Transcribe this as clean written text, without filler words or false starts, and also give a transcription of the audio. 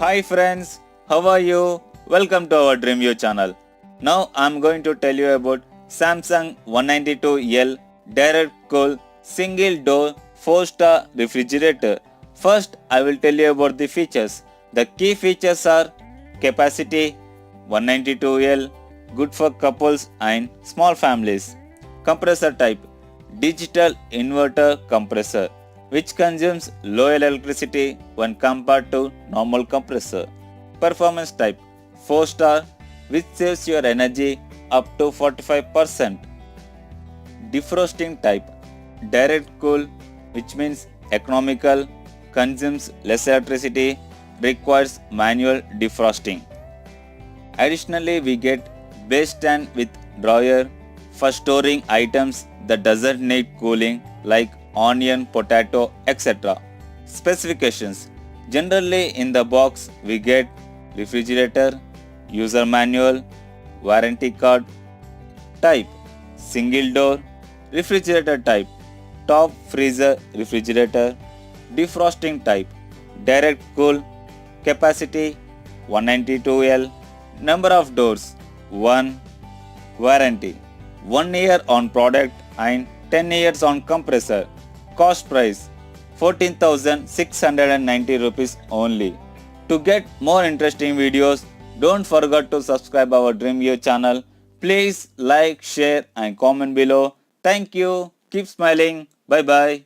Hi friends, how are you? Welcome to our DreamView channel. Now I am going to tell you about Samsung 192L Direct Cool Single Door 4-star refrigerator. First I will tell you about the features. The key features are capacity 192L, good for couples and small families. Compressor type digital inverter compressor, which consumes low electricity when compared to normal compressor. Performance type 4-star, which saves your energy up to 45%. Defrosting type direct cool, which means economical, consumes less electricity, requires manual defrosting. Additionally, we get base stand with drawer for storing items that doesn't need cooling like onion, potato, etc. Specifications. Generally in the box we get refrigerator, user manual, warranty card. Type single door, refrigerator type top freezer refrigerator. Defrosting type direct cool, capacity 192L, number of doors 1, warranty 1 year on product and 10 years on compressor. Cost price 14,690 rupees only. To get more interesting videos, don't forget to subscribe our DreamView channel. Please like, share and comment below. Thank you. Keep smiling. Bye bye.